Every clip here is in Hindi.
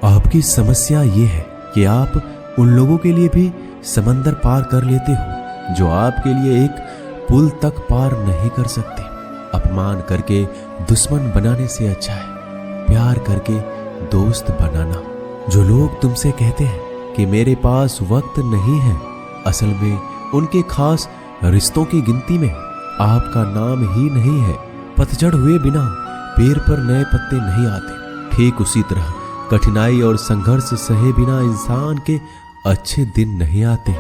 आपकी समस्या ये है कि आप उन लोगों के लिए भी समंदर पार कर लेते हो जो आपके लिए एक पुल तक पार नहीं कर सकते। अपमान करके दुश्मन बनाने से अच्छा है प्यार करके दोस्त बनाना। जो लोग तुमसे कहते हैं कि मेरे पास वक्त नहीं है, असल में उनके खास रिश्तों की गिनती में आपका नाम ही नहीं है। पतझड़ हुए बिना पेड़ पर नए पत्ते नहीं आते। ठीक उसी तरह कठिनाई और संघर्ष सहे बिना इंसान के अच्छे दिन नहीं आते।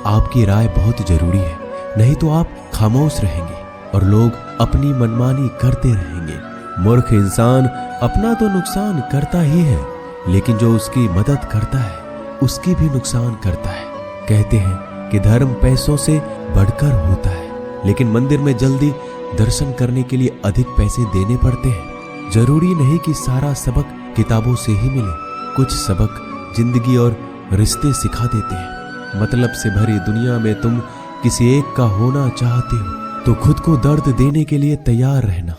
आपकी राय बहुत जरूरी है, नहीं तो आप खामोश रहेंगे और लोग अपनी मनमानी करते रहेंगे। मूर्ख इंसान अपना तो नुकसान करता ही है, लेकिन जो उसकी मदद करता है उसकी भी नुकसान करता है। कहते हैं कि धर्म पैसों से बढ़कर होता है, लेकिन मंदिर में जल्दी दर्शन करने के लिए अधिक पैसे देने पड़ते हैं। जरूरी नहीं कि सारा सबक किताबों से ही मिले। कुछ सबक जिंदगी और रिश्ते सिखा देते हैं। मतलब से भरी दुनिया में तुम किसी एक का होना चाहते हो तो खुद को दर्द देने के लिए तैयार रहना।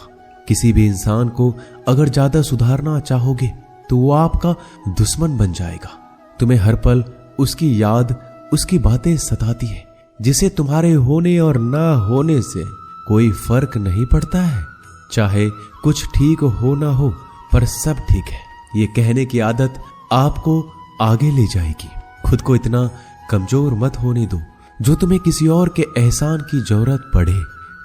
किसी भी इंसान को अगर ज्यादा सुधारना चाहोगे तो वो आपका दुश्मन बन जाएगा। तुम्हें हर पल उसकी याद, उसकी बातें सताती है, जिसे तुम्हारे होने और ना होने से कोई फर्क नहीं पड़ता है। चाहे कुछ ठीक हो ना हो, पर सब ठीक है ये कहने की आदत आपको आगे ले जाएगी। खुद को इतना कमजोर मत होने दो जो तुम्हें किसी और के एहसान की जरूरत पड़े।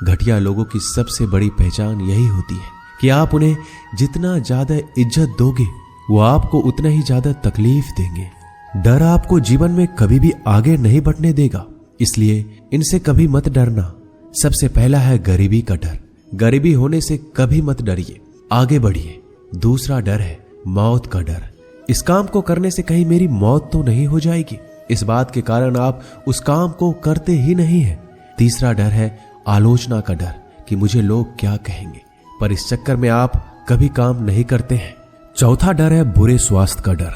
घटिया लोगों की सबसे बड़ी पहचान यही होती है कि आप उन्हें जितना ज्यादा इज्जत दोगे वो आपको उतना ही ज्यादा तकलीफ देंगे। डर आपको जीवन में कभी भी आगे नहीं बढ़ने देगा, इसलिए इनसे कभी मत डरना। सबसे पहला है गरीबी का डर। गरीबी होने से कभी मत डरिए, आगे बढ़िए। दूसरा डर है मौत का डर। इस काम को करने से कहीं मेरी मौत तो नहीं हो जाएगी, इस बात के कारण आप उस काम को करते ही नहीं है। तीसरा डर है आलोचना का डर कि मुझे लोग क्या कहेंगे, पर इस चक्कर में आप कभी काम नहीं करते हैं। चौथा डर है बुरे स्वास्थ्य का डर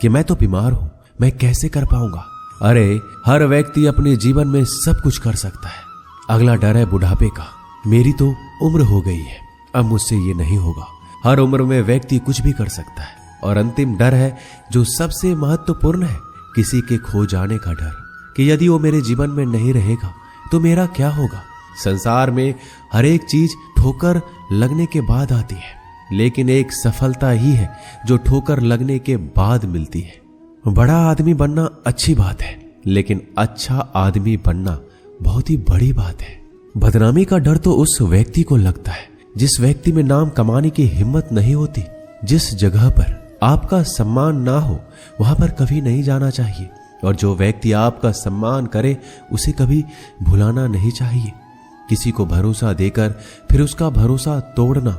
कि मैं तो बीमार हूं, मैं कैसे कर पाऊंगा। अरे हर व्यक्ति अपने जीवन में सब कुछ कर सकता है। अगला डर है बुढ़ापे का। मेरी तो उम्र हो गई है, अब मुझसे ये नहीं होगा। हर उम्र में व्यक्ति कुछ भी कर सकता है। और अंतिम डर है जो सबसे महत्वपूर्ण है, किसी के खो जाने का डर कि यदि वो मेरे जीवन में नहीं रहेगा तो मेरा क्या होगा। संसार में हर एक चीज ठोकर लगने के बाद आती है, लेकिन एक सफलता ही है जो ठोकर लगने के बाद मिलती है। बड़ा आदमी बनना अच्छी बात है, लेकिन अच्छा आदमी बनना बहुत ही बड़ी बात है। बदनामी का डर तो उस व्यक्ति को लगता है जिस व्यक्ति में नाम कमाने की हिम्मत नहीं होती। जिस जगह पर आपका सम्मान ना हो वहां पर कभी नहीं जाना चाहिए, और जो व्यक्ति आपका सम्मान करे उसे कभी भुलाना नहीं चाहिए। किसी को भरोसा देकर फिर उसका भरोसा तोड़ना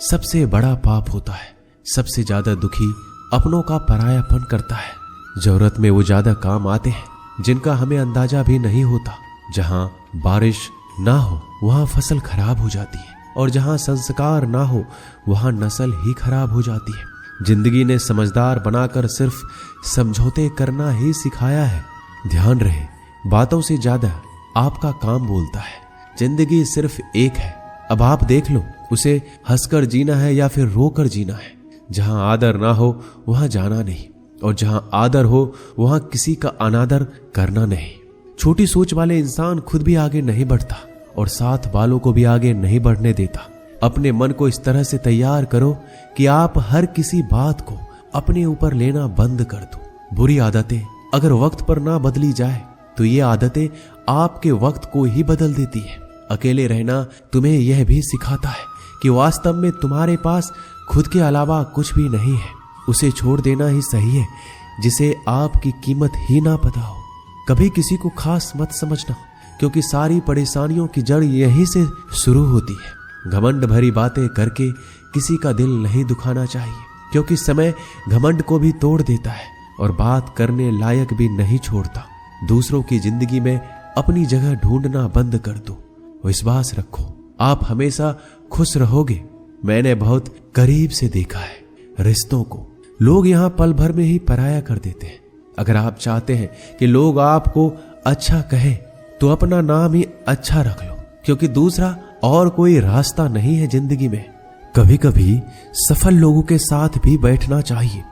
सबसे बड़ा पाप होता है। सबसे ज्यादा दुखी अपनों का परायापन करता है। जरूरत में वो ज्यादा काम आते हैं जिनका हमें अंदाजा भी नहीं होता। जहां बारिश ना हो वहां फसल खराब हो जाती है, और जहां संस्कार ना हो वहां नस्ल ही खराब हो जाती है। जिंदगी ने समझदार बनाकर सिर्फ समझौते करना ही सिखाया है। ध्यान रहे, बातों से ज्यादा आपका काम बोलता है। जिंदगी सिर्फ एक है, अब आप देख लो उसे हंसकर जीना है या फिर रोकर जीना है। जहां आदर ना हो वहां जाना नहीं, और जहां आदर हो वहां किसी का अनादर करना नहीं। छोटी सोच वाले इंसान खुद भी आगे नहीं बढ़ता और साथ वालों को भी आगे नहीं बढ़ने देता। अपने मन को इस तरह से तैयार करो कि आप हर किसी बात को अपने ऊपर लेना बंद कर दो। बुरी आदतें अगर वक्त पर ना बदली जाए तो ये आदतें आपके वक्त को ही बदल देती है। अकेले रहना तुम्हें यह भी सिखाता है कि वास्तव में तुम्हारे पास खुद के अलावा कुछ भी नहीं है। उसे छोड़ देना ही सही है जिसे आपकी कीमत ही ना पता हो। कभी किसी को खास मत समझना, क्योंकि सारी परेशानियों की जड़ यहीं से शुरू होती है। घमंड भरी बातें करके किसी का दिल नहीं दुखाना चाहिए, क्योंकि समय घमंड को भी तोड़ देता है और बात करने लायक भी नहीं छोड़ता। दूसरों की जिंदगी में अपनी जगह ढूंढना बंद कर दो। विश्वास रखो, आप हमेशा खुश रहोगे। मैंने बहुत करीब से देखा है रिश्तों को। लोग यहाँ पल भर में ही पराया कर देते हैं। अगर आप चाहते हैं कि लोग आपको अच्छा कहें तो अपना नाम ही अच्छा रख लो, क्योंकि दूसरा और कोई रास्ता नहीं है जिंदगी में। कभी कभी सफल लोगों के साथ भी बैठना चाहिए,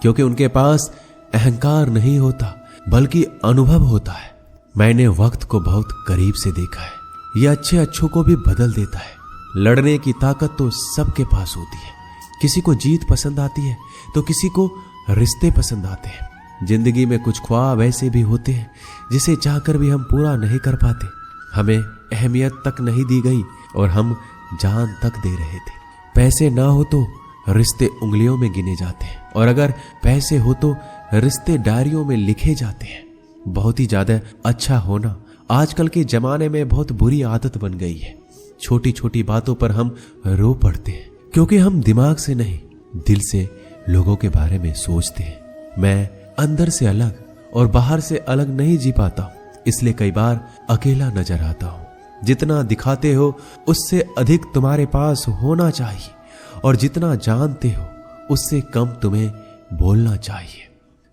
क्योंकि उनके पास अहंकार नहीं होता बल्कि अनुभव होता है। मैंने वक्त को बहुत करीब से देखा है। यह अच्छों को भी बदल देता है। लड़ने की ताकत तो सबके पास होती है। किसी को जीत पसंद आती है तो किसी को रिश्ते पसंद आते हैं। जिंदगी में कुछ ख्वाब ऐसे भी होते हैं जिसे चाहकर भी हम पूरा नहीं कर पाते। हमें अहमियत तक नहीं दी गई और हम जान तक दे रहे थे। पैसे ना हो तो रिश्ते उंगलियों में गिने जाते हैं, और अगर पैसे हो तो रिश्ते डायरियों में लिखे जाते हैं। बहुत ही ज्यादा अच्छा होना आजकल के जमाने में बहुत बुरी आदत बन गई है। छोटी छोटी बातों पर हम रो पड़ते हैं क्योंकि हम दिमाग से नहीं दिल से लोगों के बारे में सोचते हैं। मैं अंदर से अलग और बाहर से अलग नहीं जी पाता, इसलिए कई बार अकेला नजर आता हूं। जितना दिखाते हो उससे अधिक तुम्हारे पास होना चाहिए, और जितना जानते हो उससे कम तुम्हें बोलना चाहिए।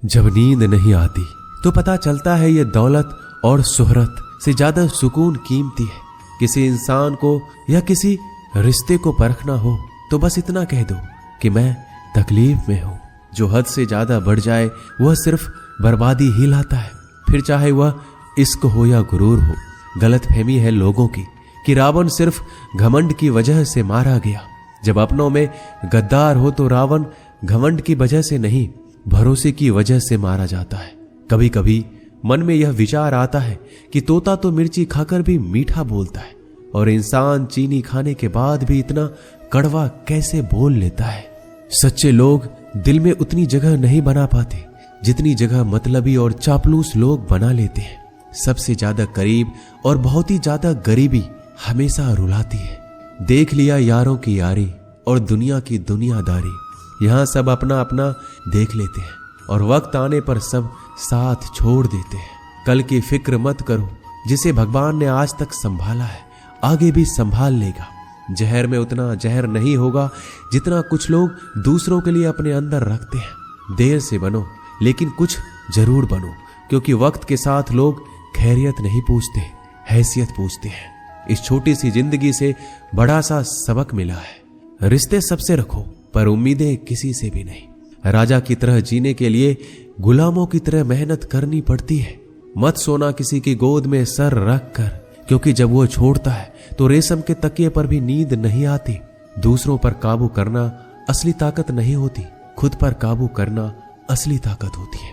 जब नींद नहीं आती तो पता चलता है ये दौलत और शोहरत से ज्यादा सुकून कीमती है। किसी इंसान को या किसी रिश्ते को परखना हो तो बस इतना कह दो कि मैं तकलीफ में हूं। जो हद से ज्यादा बढ़ जाए वह सिर्फ बर्बादी ही लाता है, फिर चाहे वह इश्क हो या गुरूर हो। गलतफहमी है लोगों की कि रावण सिर्फ घमंड की वजह से मारा गया। जब अपनों में गद्दार हो तो रावण घमंड की वजह से नहीं, भरोसे की वजह से मारा जाता है। कभी कभी मन में यह विचार आता है कि तोता तो मिर्ची खाकर भी मीठा बोलता है, और इंसान चीनी खाने के बाद भी इतना कड़वा कैसे बोल लेता है। सच्चे लोग दिल में उतनी जगह नहीं बना पाते जितनी जगह मतलबी और चापलूस लोग बना लेते हैं। सबसे ज्यादा करीब और बहुत ही ज्यादा गरीबी हमेशा रुलाती है। देख लिया यारों की यारी और दुनिया की दुनियादारी। यहाँ सब अपना अपना देख लेते हैं और वक्त आने पर सब साथ छोड़ देते हैं। कल की फिक्र मत करो, जिसे भगवान ने आज तक संभाला है आगे भी संभाल लेगा। जहर में उतना जहर नहीं होगा जितना कुछ लोग दूसरों के लिए अपने अंदर रखते हैं। देर से बनो लेकिन कुछ जरूर बनो, क्योंकि वक्त के साथ लोग खैरियत नहीं पूछते, हैसियत पूछते हैं। इस छोटी सी जिंदगी से बड़ा सा सबक मिला है। रिश्ते सबसे रखो पर उम्मीदें किसी से भी नहीं। राजा की तरह जीने के लिए गुलामों की तरह मेहनत करनी पड़ती है। मत सोना किसी की गोद में सर रख कर, क्योंकि जब वो छोड़ता है तो रेशम के तकिए पर भी नींद नहीं आती। दूसरों पर काबू करना असली ताकत नहीं होती, खुद पर काबू करना असली ताकत होती है।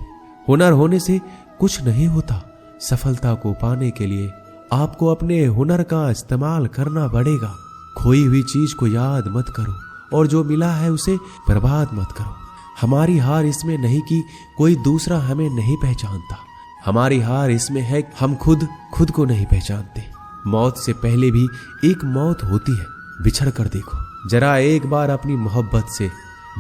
हुनर होने से कुछ नहीं होता। सफलता को पाने के लिए आपको अपने हुनर का इस्तेमाल करना पड़ेगा। खोई हुई चीज को याद मत करो और जो मिला है उसे बर्बाद मत करो। हमारी हार इसमें नहीं कि कोई दूसरा हमें नहीं पहचानता, हमारी हार इसमें है हम खुद को नहीं पहचानते। मौत से पहले भी एक मौत होती है, बिछड़ कर देखो। जरा एक बार अपनी मोहब्बत से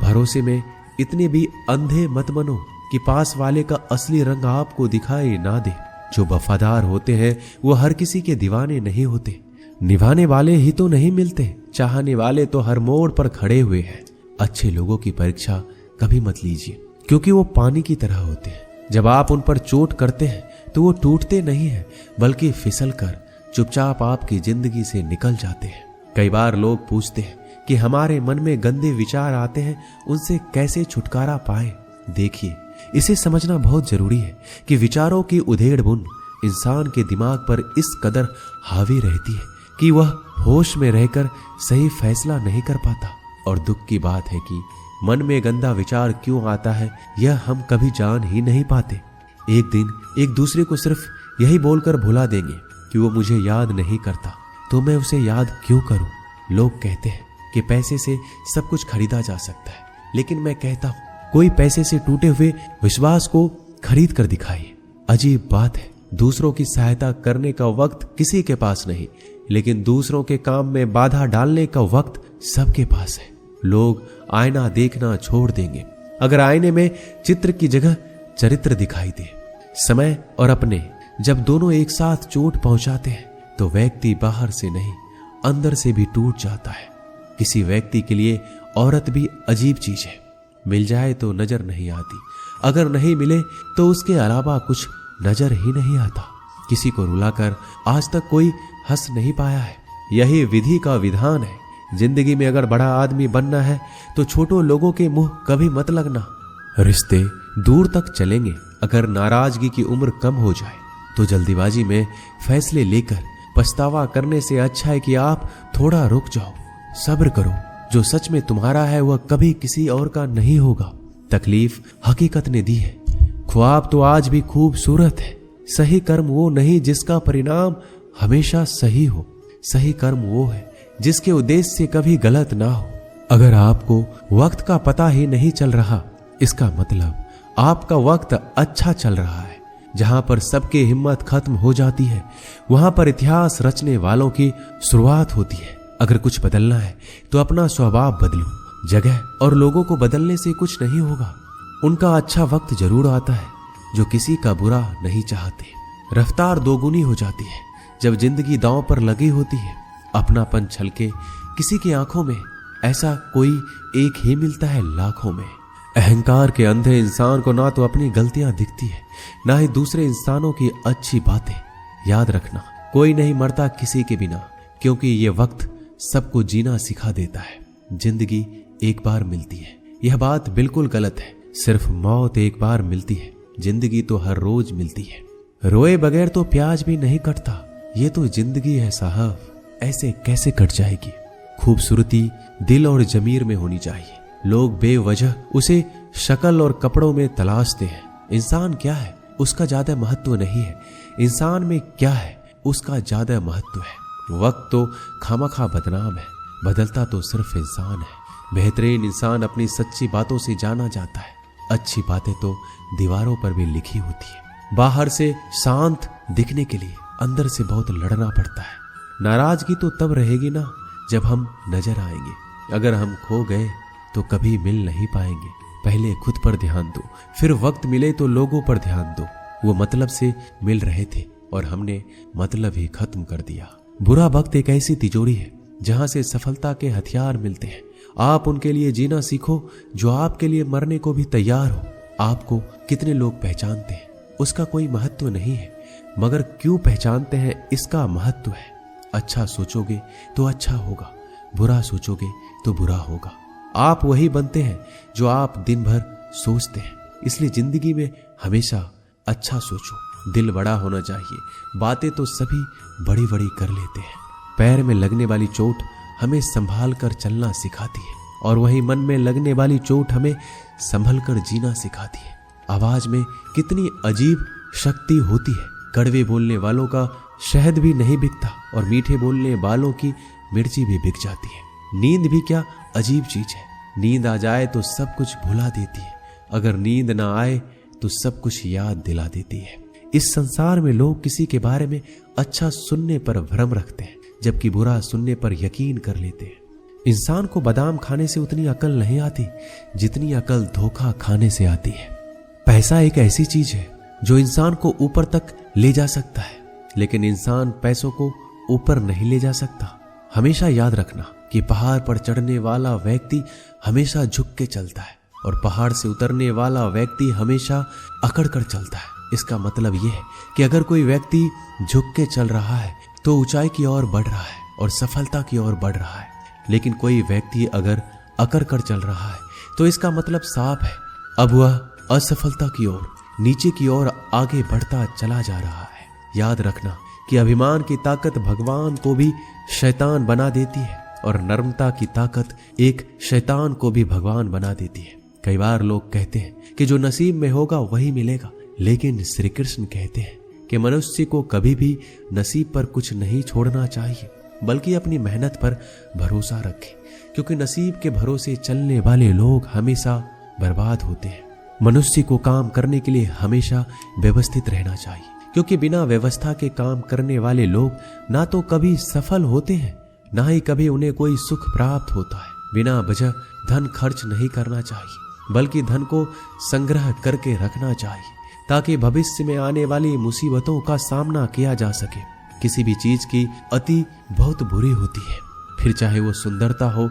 भरोसे में इतने भी अंधे मत बनो कि पास वाले का असली रंग आपको दिखाई ना दे। जो वफादार होते हैं वो हर किसी के दीवाने नहीं होते। निभाने वाले ही तो नहीं मिलते, चाहने वाले तो हर मोड़ पर खड़े हुए हैं। अच्छे लोगों की परीक्षा कभी मत लीजिए, क्योंकि वो पानी की तरह होते हैं। जब आप उन पर चोट करते हैं तो वो टूटते नहीं हैं, बल्कि फिसल कर चुपचाप आपकी जिंदगी से निकल जाते हैं। कई बार लोग पूछते हैं कि हमारे मन में गंदे विचार आते हैं, उनसे कैसे छुटकारा पाए। देखिए, इसे समझना बहुत जरूरी है कि विचारों की उधेड़ बुन इंसान के दिमाग पर इस कदर हावी रहती है कि वह होश में रहकर सही फैसला नहीं कर पाता। और दुख की बात है कि मन में गंदा विचार क्यों आता है यह हम कभी जान ही नहीं पाते। एक दिन एक दूसरे को सिर्फ यही बोलकर भुला देंगे कि वो मुझे याद नहीं करता, तो मैं उसे याद क्यों करूं। लोग कहते हैं कि पैसे से सब कुछ खरीदा जा सकता है, लेकिन मैं कहता हूं कोई पैसे से टूटे हुए विश्वास को खरीद कर दिखाइए। अजीब बात है, दूसरों की सहायता करने का वक्त किसी के पास नहीं, लेकिन दूसरों के काम में बाधा डालने का वक्त सबके पास है। लोग आईना देखना छोड़ देंगे अगर आईने में चित्र की जगह चरित्र दिखाई दे। समय और अपने जब दोनों एक साथ चोट पहुंचाते हैं तो व्यक्ति बाहर से नहीं अंदर से भी टूट जाता है। किसी व्यक्ति के लिए औरत भी अजीब चीज है। मिल जाए तो नजर नहीं आती, अगर नहीं मिले तो उसके अलावा कुछ नजर ही नहीं आता। किसी को रुलाकर आज तक कोई हंस नहीं पाया है। यही विधि का विधान है। जिंदगी में अगर बड़ा आदमी बनना है तो छोटों लोगों के मुंह कभी मत लगना। रिश्ते दूर तक चलेंगे। अगर नाराजगी की उम्र कम हो जाए तो जल्दीबाजी में फैसले लेकर पछतावा करने से अच्छा है कि आप थोड़ा रुक जाओ, सब्र करो। जो सच में तुम्हारा है वह कभी किसी और का नहीं होगा। तकलीफ हकीकत ने दी है, ख्वाब तो आज भी खूबसूरत है। सही कर्म वो नहीं जिसका परिणाम हमेशा सही हो, सही कर्म वो है जिसके उद्देश्य से कभी गलत ना हो। अगर आपको वक्त का पता ही नहीं चल रहा, इसका मतलब आपका वक्त अच्छा चल रहा है। जहां पर सबकी हिम्मत खत्म हो जाती है वहां पर इतिहास रचने वालों की शुरुआत होती है। अगर कुछ बदलना है तो अपना स्वभाव बदलो। जगह और लोगों को बदलने से कुछ नहीं होगा। उनका अच्छा वक्त जरूर आता है जो किसी का बुरा नहीं चाहते। रफ्तार दोगुनी हो जाती है जब जिंदगी दांव पर लगी होती है। अपनापन छलके किसी की आंखों में, ऐसा कोई एक ही मिलता है लाखों में। अहंकार के अंधे इंसान को ना तो अपनी गलतियां दिखती है ना ही दूसरे इंसानों की अच्छी बातें। याद रखना, कोई नहीं मरता किसी के बिना, क्योंकि ये वक्त सबको जीना सिखा देता है। जिंदगी एक बार मिलती है, यह बात बिल्कुल गलत है। सिर्फ मौत एक बार मिलती है, जिंदगी तो हर रोज मिलती है। रोए बगैर तो प्याज भी नहीं कटता, ये तो जिंदगी है साहब, ऐसे कैसे कट जाएगी। खूबसूरती दिल और जमीर में होनी चाहिए। लोग बेवजह उसे शक्ल और कपड़ों में तलाशते हैं। इंसान क्या है उसका ज्यादा महत्व नहीं है, इंसान में क्या है उसका ज्यादा महत्व है। वक्त तो खामखा बदनाम है, बदलता तो सिर्फ इंसान है। बेहतरीन इंसान अपनी सच्ची बातों से जाना जाता है। अच्छी बातें तो दीवारों पर भी लिखी होती है। बाहर से शांत दिखने के लिए अंदर से बहुत लड़ना पड़ता है। नाराजगी तो तब रहेगी ना जब हम नजर आएंगे। अगर हम खो गए तो कभी मिल नहीं पाएंगे। पहले खुद पर ध्यान दो, फिर वक्त मिले तो लोगों पर ध्यान दो। वो मतलब से मिल रहे थे और हमने मतलब ही खत्म कर दिया। बुरा वक्त एक ऐसी तिजोरी है जहां से सफलता के हथियार मिलते हैं। आप उनके लिए जीना सीखो जो आपके लिए मरने को भी तैयार हो। आपको कितने लोग पहचानते हैं उसका कोई महत्व नहीं है, मगर क्यों पहचानते हैं इसका महत्व है। अच्छा सोचोगे तो अच्छा होगा, बुरा सोचोगे तो बुरा होगा। आप वही बनते हैं जो आप दिन भर सोचते हैं। इसलिए जिंदगी में हमेशा अच्छा सोचो। दिल बड़ा होना चाहिए। बातें तो सभी बड़ी बड़ी कर लेते हैं। पैर में लगने वाली चोट हमें संभाल कर चलना सिखाती है और वही मन में लगने वाली चोट हमें संभल कर जीना सिखाती है। आवाज में कितनी अजीब शक्ति होती है। कड़वे बोलने वालों का शहद भी नहीं बिकता और मीठे बोलने वालों की मिर्ची भी बिक जाती है। नींद भी क्या अजीब चीज है। नींद आ जाए तो सब कुछ भुला देती है, अगर नींद ना आए तो सब कुछ याद दिला देती है। इस संसार में लोग किसी के बारे में अच्छा सुनने पर भ्रम रखते हैं, जबकि बुरा सुनने पर यकीन कर लेते हैं। इंसान को बादाम खाने से उतनी अकल नहीं आती जितनी अकल धोखा खाने से आती है। पैसा एक ऐसी चीज है जो इंसान को ऊपर तक ले जा सकता है, लेकिन इंसान पैसों को ऊपर नहीं ले जा सकता। हमेशा याद रखना कि पहाड़ पर चढ़ने वाला व्यक्ति हमेशा झुक के चलता है और पहाड़ से उतरने वाला व्यक्ति हमेशा अकड़ कर चलता है। इसका मतलब यह है कि अगर कोई व्यक्ति झुक के चल रहा है तो ऊंचाई की ओर बढ़ रहा है और सफलता की ओर बढ़ रहा है, लेकिन कोई व्यक्ति अगर अकड़ कर चल रहा है तो इसका मतलब साफ है, अब वह असफलता की ओर, नीचे की ओर आगे बढ़ता चला जा रहा है। याद रखना कि अभिमान की ताकत भगवान को भी शैतान बना देती है और नर्मता की ताकत एक शैतान को भी भगवान बना देती है। कई बार लोग कहते हैं कि जो नसीब में होगा वही मिलेगा, लेकिन श्री कृष्ण कहते हैं कि मनुष्य को कभी भी नसीब पर कुछ नहीं छोड़ना चाहिए, बल्कि अपनी मेहनत पर भरोसा रखे, क्योंकि नसीब के भरोसे चलने वाले लोग हमेशा बर्बाद होते हैं। मनुष्य को काम करने के लिए हमेशा व्यवस्थित रहना चाहिए, क्योंकि बिना व्यवस्था के काम करने वाले लोग ना तो कभी सफल होते हैं, ना ही कभी उन्हें कोई सुख प्राप्त होता है। बिना वजह धन खर्च नहीं करना चाहिए, बल्कि धन को संग्रह करके रखना चाहिए, ताकि भविष्य में आने वाली मुसीबतों का सामना किया जा सके। किसी भी चीज की अति बहुत बुरी होती है, फिर चाहे वो सुंदरता हो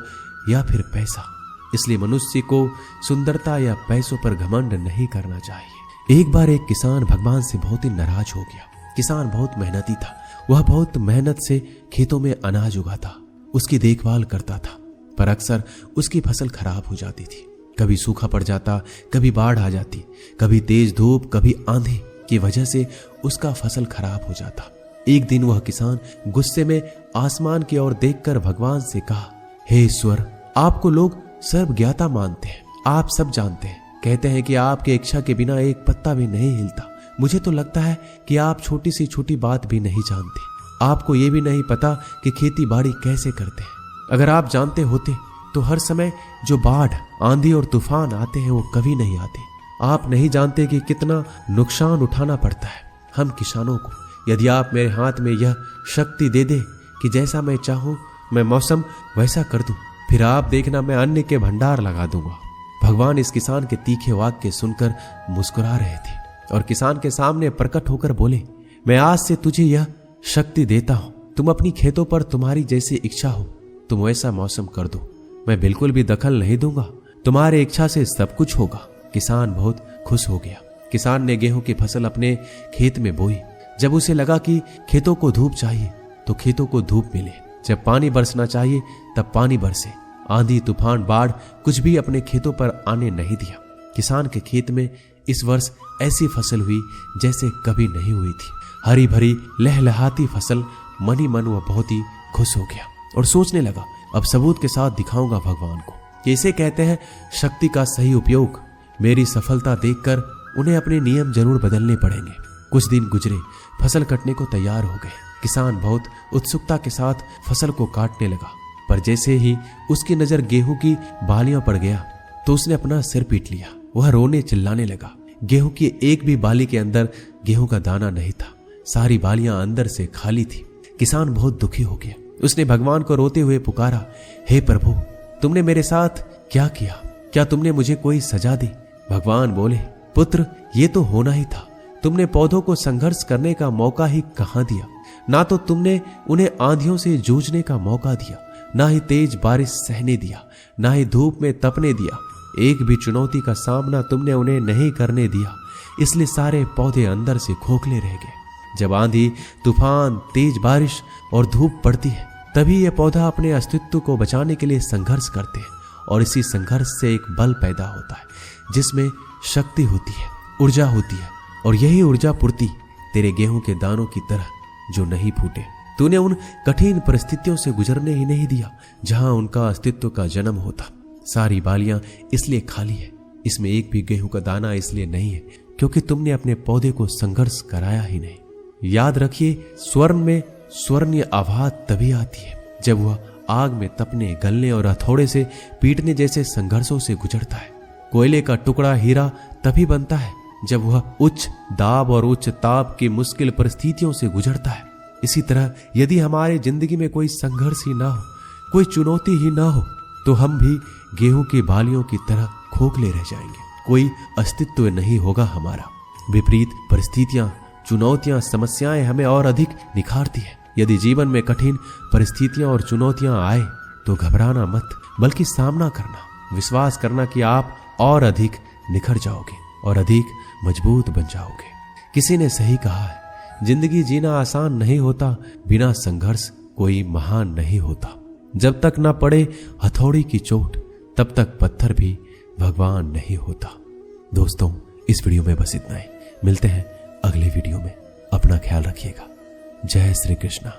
या फिर पैसा। इसलिए मनुष्य को सुंदरता या पैसों पर घमंड नहीं करना चाहिए। एक बार एक किसान भगवान से बहुत ही नाराज हो गया। किसान बहुत मेहनती था, वह बहुत मेहनत से खेतों में अनाज उगाता, उसकी देखभाल करता था, पर अक्सर उसकी फसल खराब हो जाती थी। कभी सूखा पड़ जाता, कभी बाढ़ आ जाती, कभी तेज धूप, कभी आंधी की वजह से उसका फसल खराब हो जाता। एक दिन वह किसान गुस्से में आसमान की ओर देखकर भगवान से कहा, हे ईश्वर, आपको लोग सर्वज्ञाता मानते हैं, आप सब जानते हैं, कहते हैं कि आपके इच्छा के बिना एक पत्ता भी नहीं हिलता। मुझे तो लगता है कि आप छोटी सी छोटी बात भी नहीं जानते। आपको ये भी नहीं पता कि खेती बाड़ी कैसे करते हैं। अगर आप जानते होते तो हर समय जो बाढ़, आंधी और तूफान आते हैं वो कभी नहीं आते। आप नहीं जानते कि कितना नुकसान उठाना पड़ता है हम किसानों को। यदि आप मेरे हाथ में यह शक्ति दे दे कि जैसा मैं चाहूं मैं मौसम वैसा कर दूं, फिर आप देखना मैं अन्न के भंडार लगा दूंगा। भगवान इस किसान के तीखे वाक्य सुनकर मुस्कुरा रहे थे और किसान के सामने प्रकट होकर बोले, मैं आज से तुझे यह शक्ति देता हूं। तुम अपनी खेतों पर तुम्हारी जैसी इच्छा हो तुम वैसा मौसम कर दो। मैं बिल्कुल भी दखल नहीं दूंगा। तुम्हारी इच्छा से सब कुछ होगा। किसान बहुत खुश हो गया। किसान ने गेहूं की फसल अपने खेत में बोई। जब उसे लगा कि खेतों को धूप चाहिए तो खेतों को धूप मिले, जब पानी बरसना चाहिए तब पानी बरसे। आंधी, तूफान, बाढ़ कुछ भी अपने खेतों पर आने नहीं दिया। किसान के खेत में इस वर्ष ऐसी फसल हुई जैसे कभी नहीं हुई थी। हरी भरी लहलहाती फसल। मन ही मन वह बहुत ही खुश हो गया और सोचने लगा, अब सबूत के साथ दिखाऊंगा भगवान को कि इसे कहते हैं शक्ति का सही उपयोग। मेरी सफलता देखकर उन्हें अपने नियम जरूर बदलने पड़ेंगे। कुछ दिन गुजरे, फसल कटने को तैयार हो गए। किसान बहुत उत्सुकता के साथ फसल को काटने लगा, पर जैसे ही उसकी नजर गेहूं की बालियों पर गया तो उसने अपना सिर पीट लिया। वह रोने चिल्लाने लगा। गेहूं की एक भी बाली के अंदर गेहूं का दाना नहीं था। सारी बालियां अंदर से खाली थी। किसान बहुत दुखी हो गया। उसने भगवान को रोते हुए पुकारा, हे प्रभु, तुमने मेरे साथ क्या किया? क्या तुमने मुझे कोई सजा दी? भगवान बोले, पुत्र, ये तो होना ही था। तुमने पौधों को संघर्ष करने का मौका ही कहां दिया। ना तो तुमने उन्हें आंधियों से जूझने का मौका दिया, ना ही तेज बारिश सहने दिया, ना ही धूप में तपने दिया। एक भी चुनौती का सामना तुमने उन्हें नहीं करने दिया। इसलिए सारे पौधे अंदर से खोखले रह गए। जब आंधी, तूफान, तेज बारिश और धूप पड़ती है तभी यह पौधा अपने अस्तित्व को बचाने के लिए संघर्ष करते हैं और इसी संघर्ष से एक बल पैदा होता है जिसमें शक्ति होती है, ऊर्जा होती है। और यही ऊर्जा पूर्ति तेरे गेहूं के दानों की तरह जो नहीं फूटे। तूने उन कठिन परिस्थितियों से गुजरने ही नहीं दिया जहां उनका अस्तित्व का जन्म होता। सारी बालियां इसलिए खाली है, इसमें एक भी गेहूं का दाना इसलिए नहीं है क्योंकि तुमने अपने पौधे को संघर्ष कराया ही नहीं। याद रखिए, स्वर्ण में स्वर्णीय आवाज तभी आती है जब वह आग में तपने, गलने और हथौड़े से पीटने जैसे संघर्षों से गुजरता है। कोयले का टुकड़ा हीरा तभी बनता है जब वह उच्च दाब और उच्च ताप की मुश्किल परिस्थितियों से गुजरता है। इसी तरह यदि हमारे जिंदगी में कोई संघर्ष ही ना हो, कोई चुनौती ही ना हो, तो हम भी गेहूं की बालियों की तरह खोखले रह जाएंगे। कोई अस्तित्व नहीं होगा हमारा। विपरीत परिस्थितियां, चुनौतियां, समस्याएं हमें और अधिक निखारती है। यदि जीवन में कठिन परिस्थितियां और चुनौतियां आए तो घबराना मत, बल्कि सामना करना, विश्वास करना कि आप और अधिक निखर जाओगे और अधिक मजबूत बन जाओगे। किसी ने सही कहा है, जिंदगी जीना आसान नहीं होता, बिना संघर्ष कोई महान नहीं होता। जब तक ना पड़े हथौड़ी की चोट तब तक पत्थर भी भगवान नहीं होता। दोस्तों, इस वीडियो में बस इतना ही। मिलते हैं अगले वीडियो में। अपना ख्याल रखिएगा। जय श्री कृष्णा।